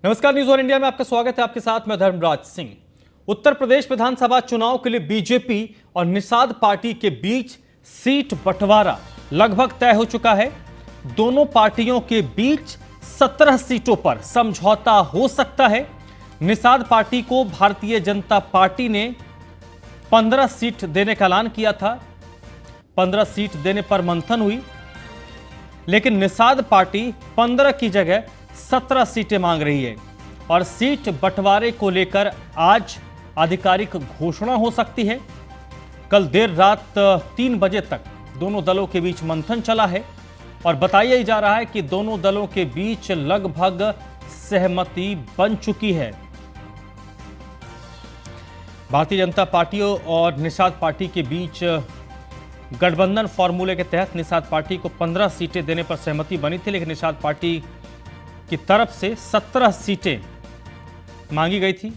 नमस्कार, news one India में आपका स्वागत है। आपके साथ मैं धर्मराज सिंह। उत्तर प्रदेश विधानसभा चुनाव के लिए बीजेपी और निषाद पार्टी के बीच सीट बंटवारा लगभग तय हो चुका है। दोनों पार्टियों के बीच 17 सीटों पर समझौता हो सकता है। निषाद पार्टी को भारतीय जनता पार्टी ने 15 सीट देने का ऐलान किया था। 15 सीट देने पर मंथन हुई, लेकिन निषाद पार्टी 15 की जगह 17 सीटें मांग रही है और सीट बंटवारे को लेकर आज आधिकारिक घोषणा हो सकती है। कल देर रात 3 बजे तक दोनों दलों के बीच मंथन चला है और बताया जा रहा है कि दोनों दलों के बीच लगभग सहमति बन चुकी है। भारतीय जनता पार्टी और निषाद पार्टी के बीच गठबंधन फॉर्मूले के तहत निषाद पार्टी को 15 सीटें देने पर सहमति बनी थी, लेकिन निषाद पार्टी की तरफ से 17 सीटें मांगी गई थी।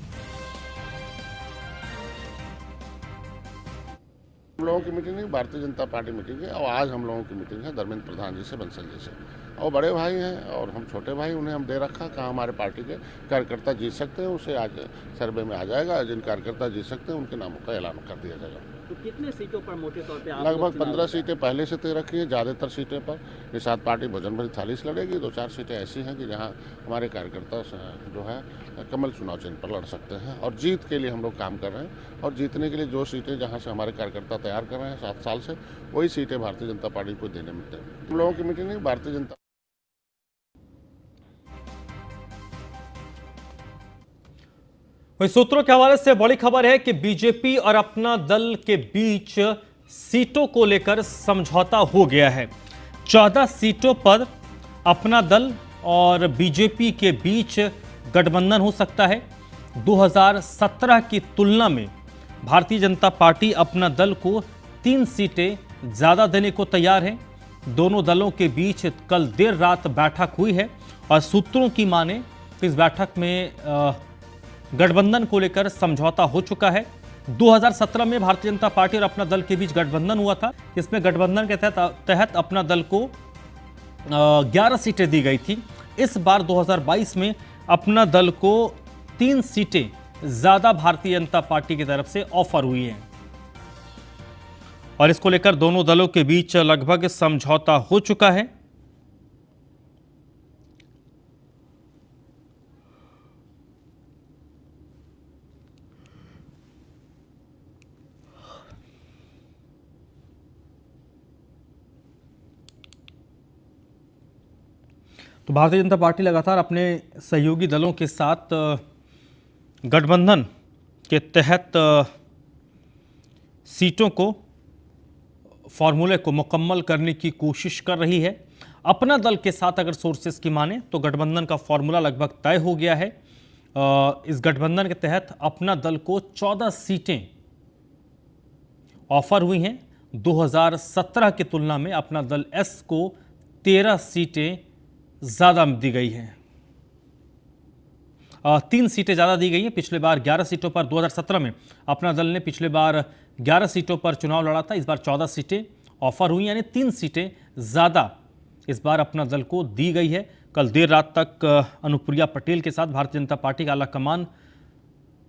हम लोगों की मीटिंग नहीं, भारतीय जनता पार्टी मीटिंग है और आज हम लोगों की मीटिंग है धर्मेंद्र प्रधान जी से, बंसल जी से। और बड़े भाई हैं और हम छोटे भाई, उन्हें हम दे रखा। कहाँ हमारे पार्टी के कार्यकर्ता जीत सकते हैं उसे आज सर्वे में आ जाएगा। जिन कार्यकर्ता जीत सकते हैं उनके नामों का ऐलान कर दिया जाएगा। तो कितने सीटों पर मोटे तौर पे लगभग 15 सीटें पहले से तय रखी है। ज़्यादातर सीटें पर निषाद पार्टी भोजन भरी थाली से लड़ेगी। 2-4 सीटें ऐसी हैं कि जहां हमारे कार्यकर्ता जो है कमल चुनाव चिन्ह पर लड़ सकते हैं और जीत के लिए हम लोग काम कर रहे हैं। और जीतने के लिए जो सीटें जहां से हमारे कार्यकर्ता तैयार कर रहे हैं 7 साल से, वही सीटें भारतीय जनता पार्टी को देने में तय। हम लोगों की मीटिंग नहीं, भारतीय जनता वही सूत्रों के हवाले से बड़ी खबर है कि बीजेपी और अपना दल के बीच सीटों को लेकर समझौता हो गया है। 14 सीटों पर अपना दल और बीजेपी के बीच गठबंधन हो सकता है। 2017 की तुलना में भारतीय जनता पार्टी अपना दल को 3 सीटें ज्यादा देने को तैयार है। दोनों दलों के बीच कल देर रात बैठक हुई है और सूत्रों की माने इस बैठक में गठबंधन को लेकर समझौता हो चुका है। 2017 में भारतीय जनता पार्टी और अपना दल के बीच गठबंधन हुआ था। इसमें गठबंधन के तहत अपना दल को 11 सीटें दी गई थी। इस बार 2022 में अपना दल को 3 सीटें ज्यादा भारतीय जनता पार्टी की तरफ से ऑफर हुई हैं और इसको लेकर दोनों दलों के बीच लगभग समझौता हो चुका है। तो भारतीय जनता पार्टी लगातार अपने सहयोगी दलों के साथ गठबंधन के तहत सीटों को फॉर्मूले को मुकम्मल करने की कोशिश कर रही है। अपना दल के साथ अगर सोर्सेस की माने तो गठबंधन का फॉर्मूला लगभग तय हो गया है। इस गठबंधन के तहत अपना दल को 14 सीटें ऑफर हुई हैं। 2017 की तुलना में अपना दल एस को 13 सीटें ज्यादा दी गई हैं। 3 सीटें ज्यादा दी गई हैं। पिछले बार 11 सीटों पर 2017 में अपना दल ने पिछले बार 11 सीटों पर चुनाव लड़ा था। इस बार 14 सीटें ऑफर हुई, यानी 3 सीटें ज्यादा इस बार अपना दल को दी गई है। कल देर रात तक अनुप्रिया पटेल के साथ भारतीय जनता पार्टी का आला कमान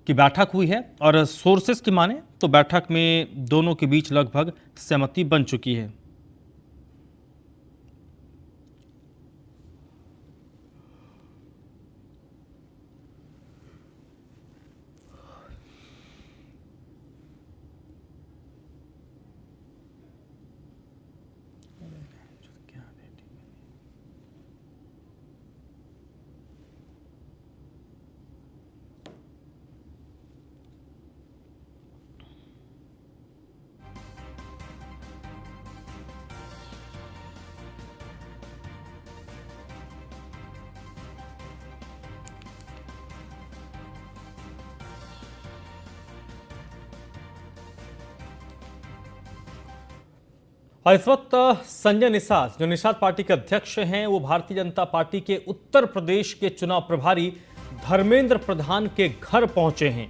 की बैठक हुई है और सोर्सेस की माने तो बैठक में दोनों के बीच लगभग सहमति बन चुकी है। और इस वक्त संजय निषाद, जो निषाद पार्टी के अध्यक्ष हैं, वो भारतीय जनता पार्टी के उत्तर प्रदेश के चुनाव प्रभारी धर्मेंद्र प्रधान के घर पहुंचे हैं।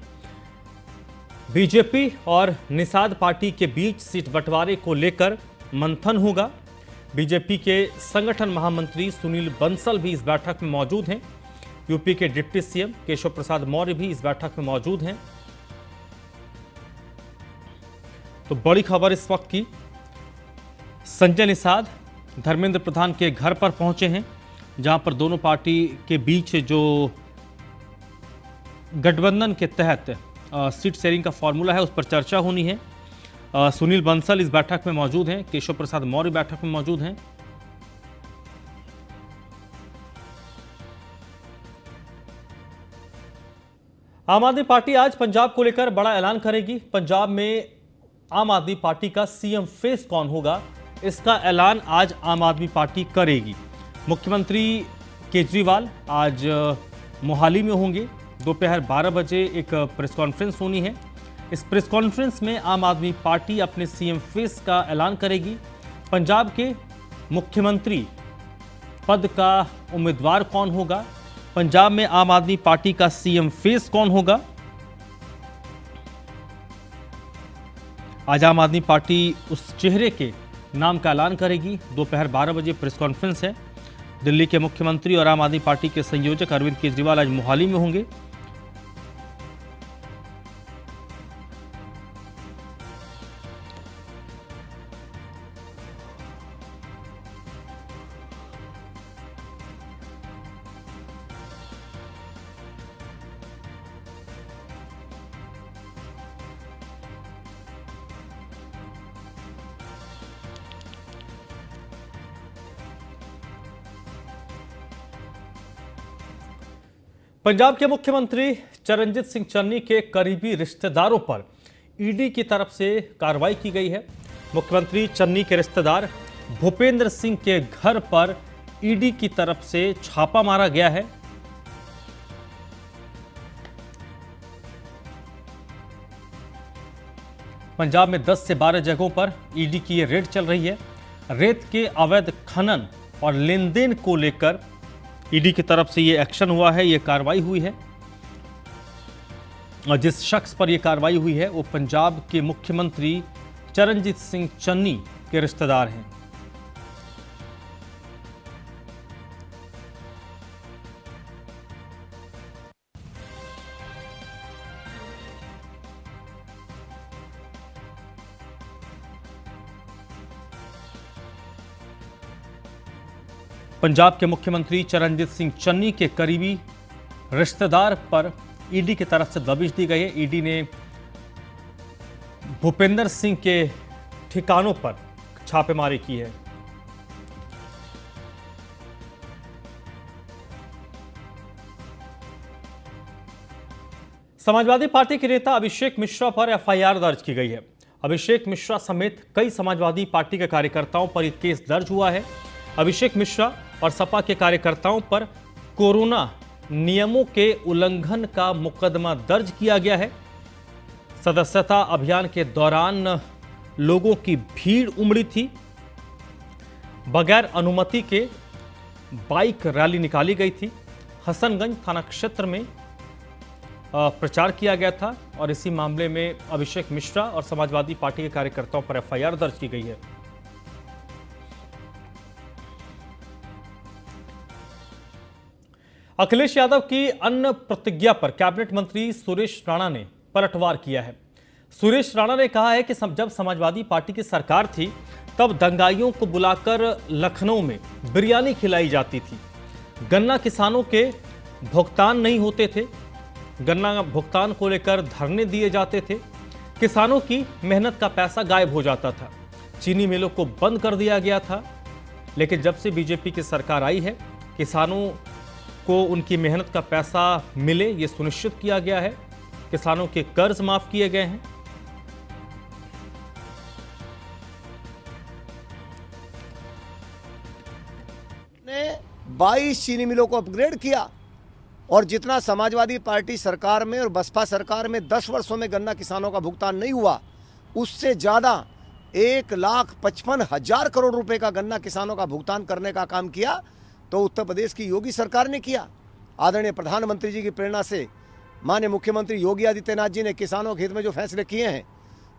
बीजेपी और निषाद पार्टी के बीच सीट बंटवारे को लेकर मंथन होगा। बीजेपी के संगठन महामंत्री सुनील बंसल भी इस बैठक में मौजूद हैं। यूपी के डिप्टी सीएम केशव प्रसाद मौर्य भी इस बैठक में मौजूद हैं। तो बड़ी खबर इस वक्त की, संजय निषाद धर्मेंद्र प्रधान के घर पर पहुंचे हैं, जहां पर दोनों पार्टी के बीच जो गठबंधन के तहत सीट शेयरिंग का फॉर्मूला है उस पर चर्चा होनी है। सुनील बंसल इस बैठक में मौजूद हैं, केशव प्रसाद मौर्य बैठक में मौजूद हैं। आम आदमी पार्टी आज पंजाब को लेकर बड़ा ऐलान करेगी। पंजाब में आम आदमी पार्टी का सीएम फेस कौन होगा, इसका ऐलान आज आम आदमी पार्टी करेगी। मुख्यमंत्री केजरीवाल आज मोहाली में होंगे। दोपहर 12 बजे एक प्रेस कॉन्फ्रेंस होनी है। इस प्रेस कॉन्फ्रेंस में आम आदमी पार्टी अपने सीएम फेस का ऐलान करेगी। पंजाब के मुख्यमंत्री पद का उम्मीदवार कौन होगा, पंजाब में आम आदमी पार्टी का सीएम फेस कौन होगा, आज आम आदमी पार्टी उस चेहरे के नाम का ऐलान करेगी। दोपहर 12 बजे प्रेस कॉन्फ्रेंस है। दिल्ली के मुख्यमंत्री और आम आदमी पार्टी के संयोजक अरविंद केजरीवाल आज मोहाली में होंगे। पंजाब के मुख्यमंत्री चरणजीत सिंह चन्नी के करीबी रिश्तेदारों पर ईडी की तरफ से कार्रवाई की गई है। मुख्यमंत्री चन्नी के रिश्तेदार भूपेंद्र सिंह के घर पर ईडी की तरफ से छापा मारा गया है। पंजाब में 10 से 12 जगहों पर ईडी की ये रेड चल रही है। रेत के अवैध खनन और लेन देन को लेकर ईडी की तरफ से ये एक्शन हुआ है, ये कार्रवाई हुई है। और जिस शख्स पर यह कार्रवाई हुई है वो पंजाब के मुख्यमंत्री चरणजीत सिंह चन्नी के रिश्तेदार हैं। पंजाब के मुख्यमंत्री चरणजीत सिंह चन्नी के करीबी रिश्तेदार पर ईडी की तरफ से दबिश दी गई है। ईडी ने भूपेंद्र सिंह के ठिकानों पर छापेमारी की है। समाजवादी पार्टी के नेता अभिषेक मिश्रा पर एफआईआर दर्ज की गई है। अभिषेक मिश्रा समेत कई समाजवादी पार्टी के कार्यकर्ताओं पर यह केस दर्ज हुआ है। अभिषेक मिश्रा और सपा के कार्यकर्ताओं पर कोरोना नियमों के उल्लंघन का मुकदमा दर्ज किया गया है। सदस्यता अभियान के दौरान लोगों की भीड़ उमड़ी थी। बगैर अनुमति के बाइक रैली निकाली गई थी। हसनगंज थाना क्षेत्र में प्रचार किया गया था और इसी मामले में अभिषेक मिश्रा और समाजवादी पार्टी के कार्यकर्ताओं पर एफआईआर दर्ज की गई है। अखिलेश यादव की अन्य प्रतिज्ञा पर कैबिनेट मंत्री सुरेश राणा ने पलटवार किया है। सुरेश राणा ने कहा है कि जब समाजवादी पार्टी की सरकार थी तब दंगाइयों को बुलाकर लखनऊ में बिरयानी खिलाई जाती थी। गन्ना किसानों के भुगतान नहीं होते थे। गन्ना भुगतान को लेकर धरने दिए जाते थे। किसानों की मेहनत का पैसा गायब हो जाता था। चीनी मिलों को बंद कर दिया गया था। लेकिन जब से बीजेपी की सरकार आई है, किसानों को उनकी मेहनत का पैसा मिले ये सुनिश्चित किया गया है। किसानों के कर्ज माफ किए गए हैं। ने 22 चीनी मिलों को अपग्रेड किया और जितना समाजवादी पार्टी सरकार में और बसपा सरकार में 10 वर्षों में गन्ना किसानों का भुगतान नहीं हुआ, उससे ज्यादा 1,55,000 करोड़ रुपए का गन्ना किसानों का भुगतान करने का काम किया तो उत्तर प्रदेश की योगी सरकार ने किया। आदरणीय प्रधानमंत्री जी की प्रेरणा से माननीय मुख्यमंत्री योगी आदित्यनाथ जी ने किसानों के हित में जो फैसले किए हैं,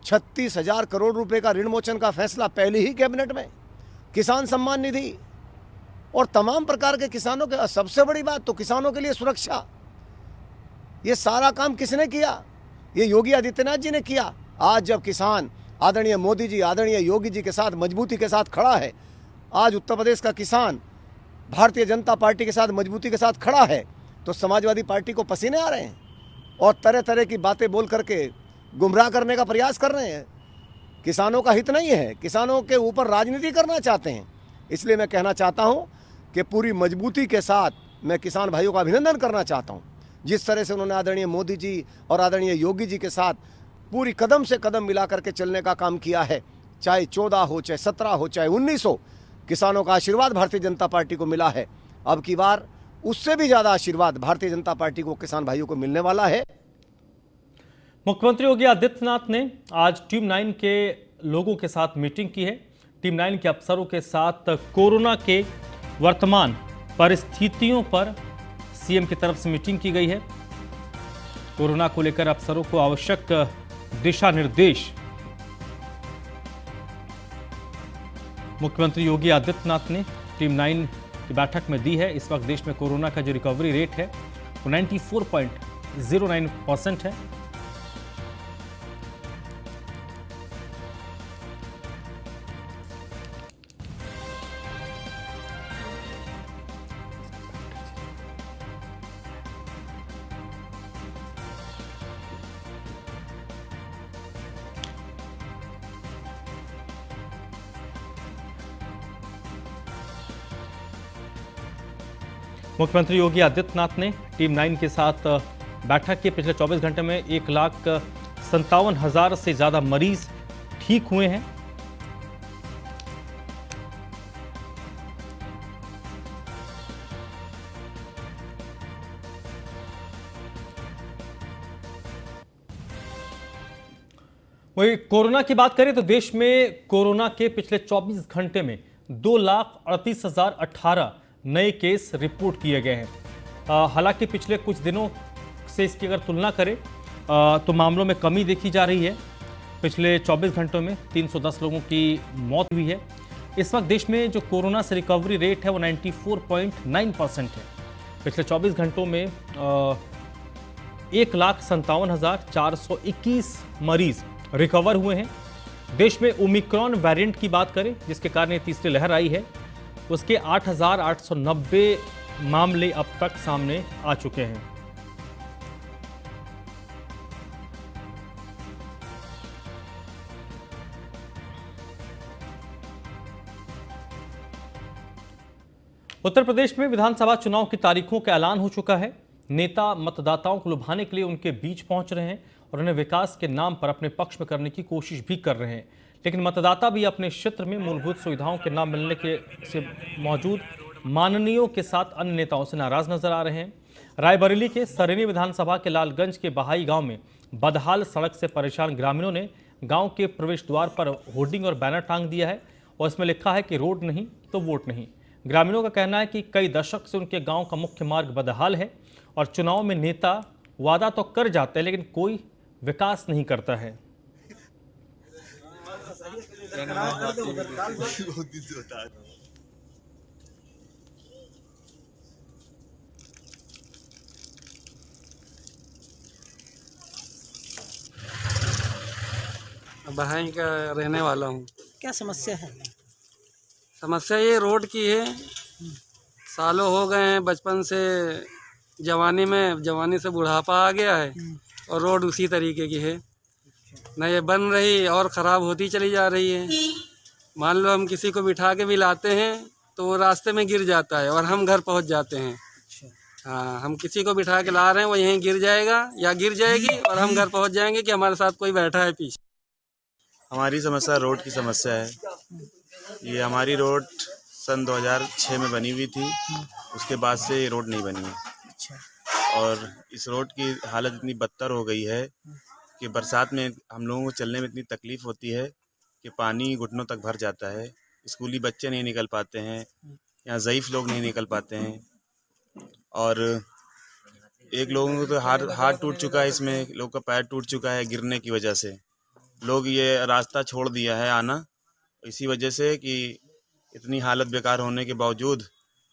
36,000 करोड़ रुपए का ऋण मोचन का फैसला पहले ही कैबिनेट में, किसान सम्मान निधि, और तमाम प्रकार के किसानों के, सबसे बड़ी बात तो किसानों के लिए सुरक्षा। ये सारा काम किसने किया? ये योगी आदित्यनाथ जी ने किया। आज जब किसान आदरणीय मोदी जी, आदरणीय योगी जी के साथ मजबूती के साथ खड़ा है, आज उत्तर प्रदेश का किसान भारतीय जनता पार्टी के साथ मजबूती के साथ खड़ा है, तो समाजवादी पार्टी को पसीने आ रहे हैं और तरह तरह की बातें बोल करके गुमराह करने का प्रयास कर रहे हैं। किसानों का हित नहीं है, किसानों के ऊपर राजनीति करना चाहते हैं। इसलिए मैं कहना चाहता हूं कि पूरी मजबूती के साथ मैं किसान भाइयों का अभिनंदन करना चाहता हूं। जिस तरह से उन्होंने आदरणीय मोदी जी और आदरणीय योगी जी के साथ पूरी कदम से कदम मिला करके चलने का काम किया है, चाहे 14 हो, चाहे 17 हो, चाहे 19 हो, किसानों का आशीर्वाद भारतीय जनता पार्टी को मिला है। अब की बार उससे भी ज़्यादा आशीर्वाद भारतीय जनता पार्टी को किसान भाइयों को मिलने वाला है। मुख्यमंत्री योगी आदित्यनाथ ने आज टीम 9 के लोगों के साथ मीटिंग की है। टीम 9 के अफसरों के साथ कोरोना के वर्तमान परिस्थितियों पर सीएम की तरफ से मीटिंग की गई है। कोरोना को लेकर अफसरों को आवश्यक दिशा निर्देश मुख्यमंत्री योगी आदित्यनाथ ने टीम 9 की बैठक में दी है। इस वक्त देश में कोरोना का जो रिकवरी रेट है वो 94.09% है। मुख्यमंत्री योगी आदित्यनाथ ने टीम 9 के साथ बैठक की। पिछले 24 घंटे में 1,57,000 से ज्यादा मरीज ठीक हुए हैं। वही कोरोना की बात करें तो देश में कोरोना के पिछले 24 घंटे में 2,38,018 नए केस रिपोर्ट किए गए हैं। हालांकि पिछले कुछ दिनों से इसकी अगर तुलना करें तो मामलों में कमी देखी जा रही है। पिछले 24 घंटों में 310 लोगों की मौत हुई है। इस वक्त देश में जो कोरोना से रिकवरी रेट है वो 94.9% है। पिछले 24 घंटों में 1,57,421 मरीज रिकवर हुए हैं। देश में ओमिक्रॉन वेरिएंट की बात करें जिसके कारण ये तीसरी लहर आई है, उसके 8,890 मामले अब तक सामने आ चुके हैं। उत्तर प्रदेश में विधानसभा चुनाव की तारीखों का ऐलान हो चुका है। नेता मतदाताओं को लुभाने के लिए उनके बीच पहुंच रहे हैं और उन्हें विकास के नाम पर अपने पक्ष में करने की कोशिश भी कर रहे हैं। लेकिन मतदाता भी अपने क्षेत्र में मूलभूत सुविधाओं के न मिलने के से मौजूद माननीयों के साथ अन्य नेताओं से नाराज नजर आ रहे हैं। रायबरेली के सरेनी विधानसभा के लालगंज के बहाई गांव में बदहाल सड़क से परेशान ग्रामीणों ने गांव के प्रवेश द्वार पर होर्डिंग और बैनर टांग दिया है और इसमें लिखा है कि रोड नहीं तो वोट नहीं। ग्रामीणों का कहना है कि कई दशक से उनके गांव का मुख्य मार्ग बदहाल है और चुनाव में नेता वादा तो कर जाते हैं लेकिन कोई विकास नहीं करता है। बहाई का रहने वाला हूँ। क्या समस्या है? समस्या ये रोड की है। सालों हो गए हैं, बचपन से जवानी से बुढ़ापा आ गया है और रोड उसी तरीके की है। न ये बन रही और ख़राब होती चली जा रही है। मान लो हम किसी को बिठा के भी लाते हैं तो वो रास्ते में गिर जाता है और हम घर पहुंच जाते हैं। हाँ, हम किसी को बिठा के ला रहे हैं, वो यहीं गिर जाएगा या गिर जाएगी और हम घर पहुंच जाएंगे कि हमारे साथ कोई बैठा है पीछे। हमारी समस्या रोड की समस्या है। ये हमारी रोड सन 2006 में बनी हुई थी, उसके बाद से ये रोड नहीं बनी है। और इस रोड की हालत इतनी बदतर हो गई है कि बरसात में हम लोगों को चलने में इतनी तकलीफ़ होती है कि पानी घुटनों तक भर जाता है। स्कूली बच्चे नहीं निकल पाते हैं, यहाँ ज़ईफ़ लोग नहीं निकल पाते हैं और एक लोगों को तो हाथ टूट चुका है, इसमें लोग का पैर टूट चुका है गिरने की वजह से। लोग ये रास्ता छोड़ दिया है आना, इसी वजह से कि इतनी हालत बेकार होने के बावजूद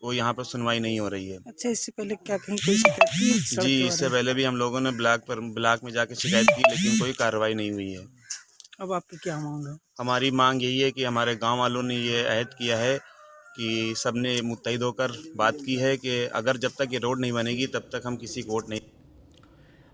वो यहाँ पर सुनवाई नहीं हो रही है। अच्छा, इससे पहले क्या कहीं कोई शिकायत की है सड़क जी, के इससे बारे में? पहले भी हम लोगों ने ब्लॉक में जाके शिकायत की, लेकिन कोई कार्रवाई नहीं हुई है। अब आपकी क्या मांग है? हमारी मांग यही है कि हमारे गांव वालों ने ये अहद किया है कि सबने मुत्तहिद होकर बात की है कि अगर जब तक ये रोड नहीं बनेगी तब तक हम किसी को वोट नहीं।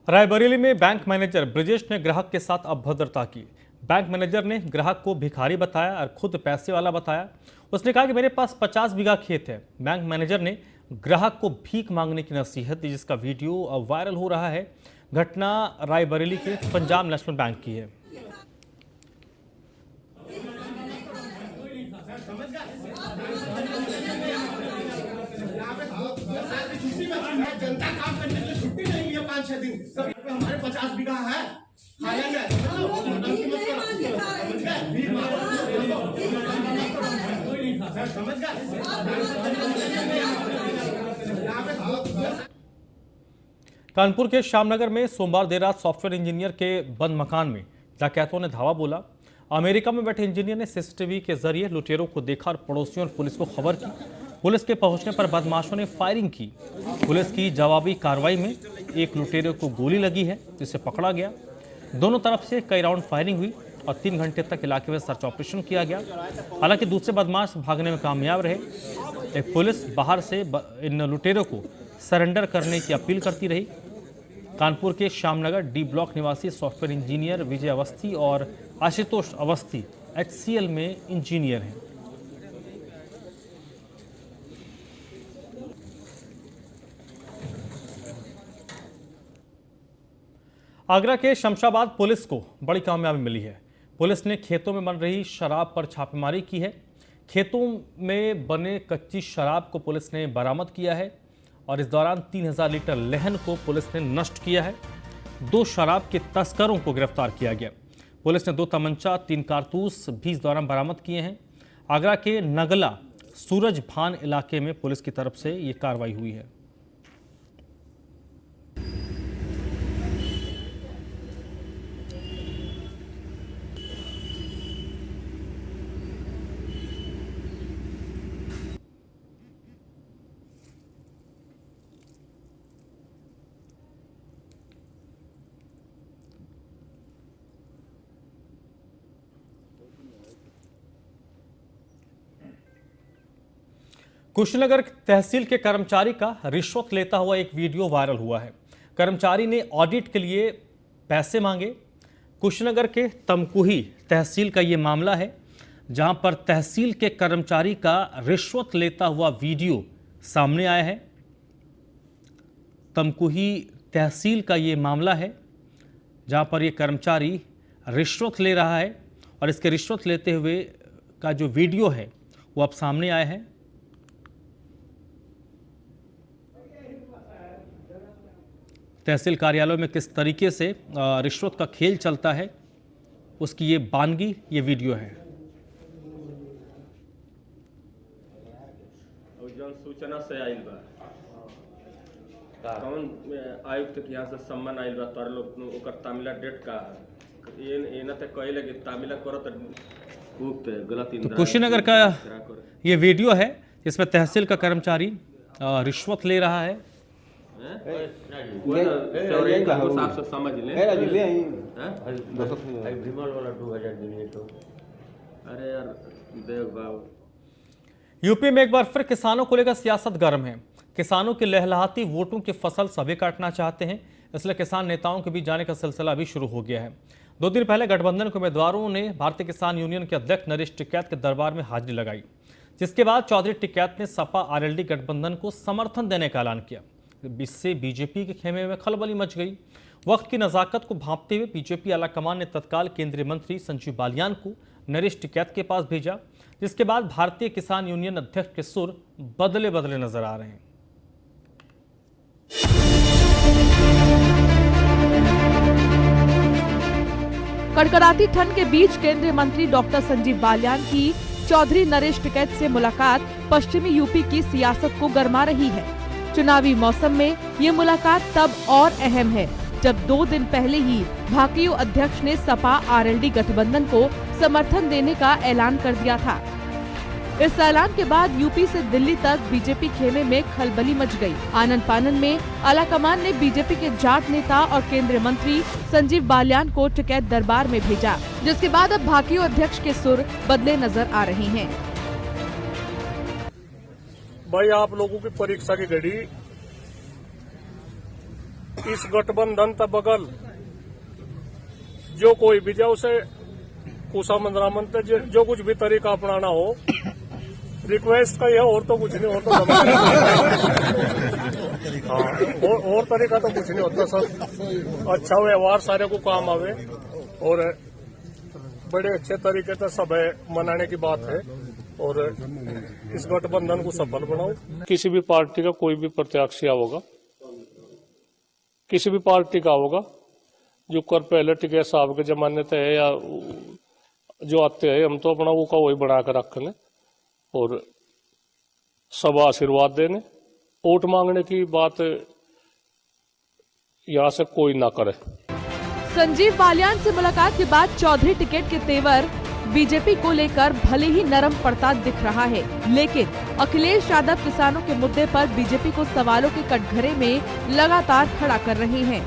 रायबरेली में बैंक मैनेजर ब्रजेश ने ग्राहक के साथ अभद्रता की। बैंक मैनेजर ने ग्राहक को भिखारी बताया और खुद पैसे वाला बताया। उसने कहा कि मेरे पास 50 बीघा खेत है। बैंक मैनेजर ने ग्राहक को भीख मांगने की नसीहत दी, जिसका वीडियो अब वायरल हो रहा है। घटना रायबरेली के पंजाब नेशनल बैंक की है। जनता काम करने की छुट्टी नहीं है 5-6 दिन, कभी हमारे 50 बीघा है समझ गए। कानपुर के श्यामनगर में सोमवार देर रात सॉफ्टवेयर इंजीनियर के बंद मकान में डकैतों ने धावा बोला। अमेरिका में बैठे इंजीनियर ने सीसीटीवी के जरिए लुटेरों को देखा और पड़ोसियों और पुलिस को खबर की। पुलिस के पहुंचने पर बदमाशों ने फायरिंग की। पुलिस की जवाबी कार्रवाई में एक लुटेरे को गोली लगी है, जिसे पकड़ा गया। दोनों तरफ से कई राउंड फायरिंग हुई और 3 घंटे तक इलाके में सर्च ऑपरेशन किया गया। हालांकि दूसरे बदमाश भागने में कामयाब रहे। एक पुलिस बाहर से इन लुटेरों को सरेंडर करने की अपील करती रही। कानपुर के श्यामनगर डी ब्लॉक निवासी सॉफ्टवेयर इंजीनियर विजय अवस्थी और आशुतोष अवस्थी HCL में इंजीनियर हैं। आगरा के शमशाबाद पुलिस को बड़ी कामयाबी मिली है। पुलिस ने खेतों में बन रही शराब पर छापेमारी की है। खेतों में बने कच्ची शराब को पुलिस ने बरामद किया है और इस दौरान 3000 लीटर लहन को पुलिस ने नष्ट किया है। 2 शराब के तस्करों को गिरफ्तार किया गया। पुलिस ने 2 तमंचा, 3 कारतूस भी इस दौरान बरामद किए हैं। आगरा के नगला सूरज भान इलाके में पुलिस की तरफ से ये कार्रवाई हुई है। कुशीनगर तहसील के कर्मचारी का रिश्वत लेता हुआ एक वीडियो वायरल हुआ है। कर्मचारी ने ऑडिट के लिए पैसे मांगे। कुशीनगर के तमकुही तहसील का ये मामला है, जहां पर तहसील के कर्मचारी का रिश्वत लेता हुआ वीडियो सामने आया है। तमकुही तहसील का ये मामला है, जहां पर ये कर्मचारी रिश्वत ले रहा है और इसके रिश्वत लेते हुए का जो वीडियो है वो अब सामने आया है। तहसील कार्यालयों में किस तरीके से रिश्वत का खेल चलता है, उसकी ये बानगी, ये वीडियो है। सूचना से आइल बा कौन आयुक्त के यहाँ से सम्मान आइल बा तोर लोग ओकर तामिला डेट का ये न ते कहले कि तामिला करो तो उक्त गलत इंद्रा। कुशीनगर का ये वीडियो है जिसमें तहसील का कर्मचारी रिश्वत ले रहा है। साफ से समझ ले अरे यार देख बाबू। यूपी में एक बार फिर किसानों को लेकर सियासत गर्म है। किसानों की लहलहाती वोटों की फसल सभी काटना चाहते हैं, इसलिए किसान नेताओं के बीच जाने का सिलसिला भी शुरू हो गया है। 2 दिन पहले गठबंधन के उम्मीदवारों ने भारतीय किसान यूनियन के अध्यक्ष नरेश टिकैत के दरबार में हाजिरी लगाई, जिसके बाद चौधरी टिकैत ने सपा आरएलडी गठबंधन को समर्थन देने का ऐलान किया। इससे बीजेपी के खेमे में खलबली मच गई। वक्त की नज़ाकत को भांपते हुए बीजेपी आलाकमान ने तत्काल केंद्रीय मंत्री संजीव बालियान को नरेश टिकैत के पास भेजा, जिसके बाद भारतीय किसान यूनियन अध्यक्ष के सुर बदले बदले नजर आ रहे हैं। कड़कड़ाती ठंड के बीच केंद्रीय मंत्री डॉक्टर संजीव बालियान की चौधरी नरेश टिकैत से मुलाकात पश्चिमी यूपी की सियासत को गरमा रही है। चुनावी मौसम में ये मुलाकात तब और अहम है जब 2 दिन पहले ही भाकियू अध्यक्ष ने सपा आरएलडी गठबंधन को समर्थन देने का ऐलान कर दिया था। इस ऐलान के बाद यूपी से दिल्ली तक बीजेपी खेमे में खलबली मच गई। आनन फानन में आलाकमान ने बीजेपी के जाट नेता और केंद्रीय मंत्री संजीव बालियान को टिकैत दरबार में भेजा, जिसके बाद अब भाकियू अध्यक्ष के सुर बदले नजर आ रहे हैं। भाई, आप लोगों की परीक्षा की घड़ी इस गठबंधन का बगल जो कोई भी जाए उसे कुशा मंदरामन जो कुछ भी तरीका अपनाना हो, रिक्वेस्ट का यह और तो कुछ नहीं होता। और तरीका तो कुछ नहीं होता सर। अच्छा व्यवहार सारे को काम आवे और बड़े अच्छे तरीके से सब मनाने की बात है और इस गठबंधन को सफल बनाओ। किसी भी पार्टी का कोई भी प्रत्याशी होगा, किसी भी पार्टी का होगा, जो कर पहले टिकैत साहब के जमाने से है या जो आते हैं, हम तो अपना वो का वही बना कर रखने और सब आशीर्वाद देने। वोट मांगने की बात यहाँ से कोई ना करे। संजीव बालियान से मुलाकात के बाद चौधरी टिकट के तेवर बीजेपी को लेकर भले ही नरम पड़ता दिख रहा है, लेकिन अखिलेश यादव किसानों के मुद्दे पर बीजेपी को सवालों के कटघरे में लगातार खड़ा कर रहे हैं।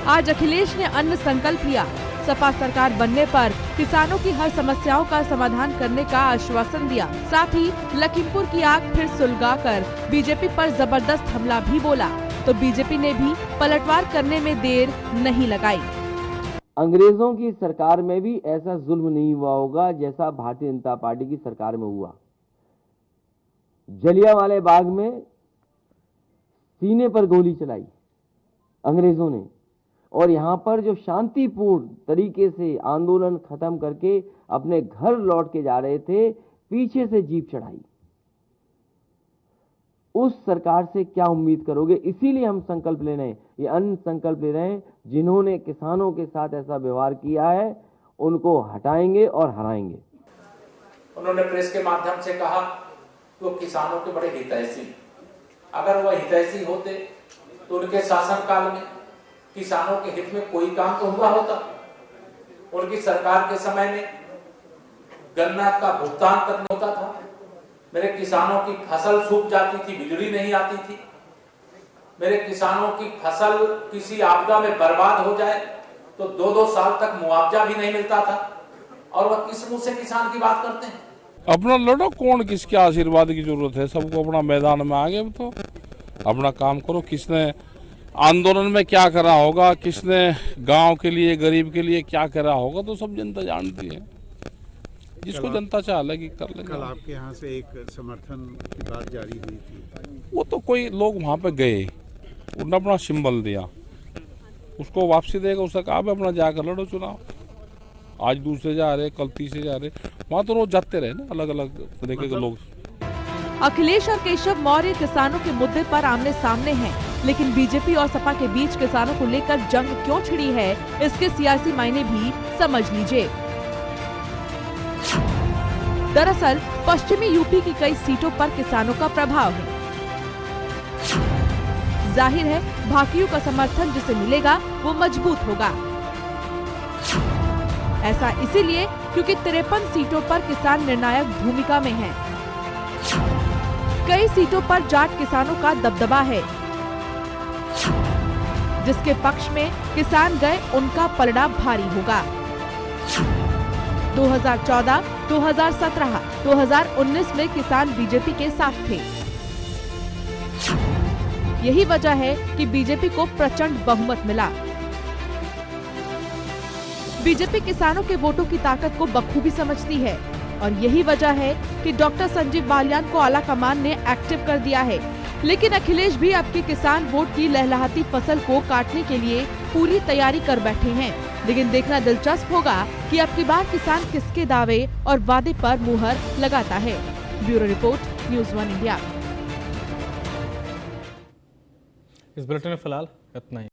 आज अखिलेश ने अन्न संकल्प लिया। सपा सरकार बनने पर किसानों की हर समस्याओं का समाधान करने का आश्वासन दिया। साथ ही लखीमपुर की आग फिर सुलगाकर बीजेपी पर जबरदस्त हमला भी बोला, तो बीजेपी ने भी पलटवार करने में देर नहीं लगाई। अंग्रेजों की सरकार में भी ऐसा जुल्म नहीं हुआ होगा जैसा भारतीय जनता पार्टी की सरकार में हुआ। जलियांवाले बाग में सीने पर गोली चलाई अंग्रेजों ने, और यहाँ पर जो शांतिपूर्ण तरीके से आंदोलन खत्म करके अपने घर लौट के जा रहे थे, पीछे से जीप चढ़ाई। उस सरकार से क्या उम्मीद करोगे? इसीलिए हम संकल्प ले रहे हैं, ये अन्न संकल्प ले रहे हैं। जिन्होंने किसानों के साथ ऐसा व्यवहार किया है उनको हटाएंगे और हराएंगे। उन्होंने प्रेस के माध्यम से कहा कि वो किसानों के बड़े हितैषी, अगर वह हितैषी होते तो उनके शासनकाल में किसानों के हित में कोई काम तो हुआ होता। उनकी सरकार के समय में गन्ना का भुगतान करना होता था, मेरे किसानों की फसल सूख जाती थी, बिजली नहीं आती थी, मेरे किसानों की फसल किसी आपदा में बर्बाद हो जाए तो 2-2 साल तक मुआवजा भी नहीं मिलता था। और वह किस मुंह से किसान की बात करते हैं? अपना लड़ो, कौन किसके आशीर्वाद की जरूरत है? सबको अपना मैदान में आगे तो अपना काम करो। किसने आंदोलन में क्या करा होगा, किसने गांव के लिए, गरीब के लिए क्या करा होगा, तो सब जनता जानती है। जिसको जनता चाह लेगी कर लेगी। कल आपके यहाँ से एक समर्थन की बात जारी हुई थी, वो तो कोई लोग वहाँ पे गए, उन्होंने अपना सिंबल दिया, उसको वापसी देगा, उसका कहा अपना जाकर लड़ो चुनाव। आज दूसरे जा रहे, कल तीसरे जा रहे, वहाँ तो रोज जाते रहे ना अलग अलग तरीके के लोग। अखिलेश और केशव मौर्य किसानों के मुद्दे पर आमने सामने हैं, लेकिन बीजेपी और सपा के बीच किसानों को लेकर जंग क्यों छिड़ी है, इसके सियासी मायने भी समझ लीजिए। दरअसल पश्चिमी यूपी की कई सीटों पर किसानों का प्रभाव है। जाहिर है भाकियू का समर्थन जिसे मिलेगा वो मजबूत होगा। ऐसा इसीलिए क्योंकि 53 सीटों पर किसान निर्णायक भूमिका में हैं। कई सीटों पर जाट किसानों का दबदबा है। जिसके पक्ष में किसान गए उनका पलड़ा भारी होगा। 2014, 2017, 2019 में किसान बीजेपी के साथ थे। यही वजह है कि बीजेपी को प्रचंड बहुमत मिला। बीजेपी किसानों के वोटों की ताकत को बखूबी समझती है और यही वजह है कि डॉक्टर संजीव बालियान को आलाकमान ने एक्टिव कर दिया है। लेकिन अखिलेश भी अब के किसान वोट की लहलहाती फसल को काटने के लिए पूरी तैयारी कर बैठे हैं। लेकिन देखना दिलचस्प होगा कि अब की बार किसान किसके दावे और वादे पर मुहर लगाता है। Bureau report, news 1 India. इस बुलेटिन में फिलहाल इतना ही।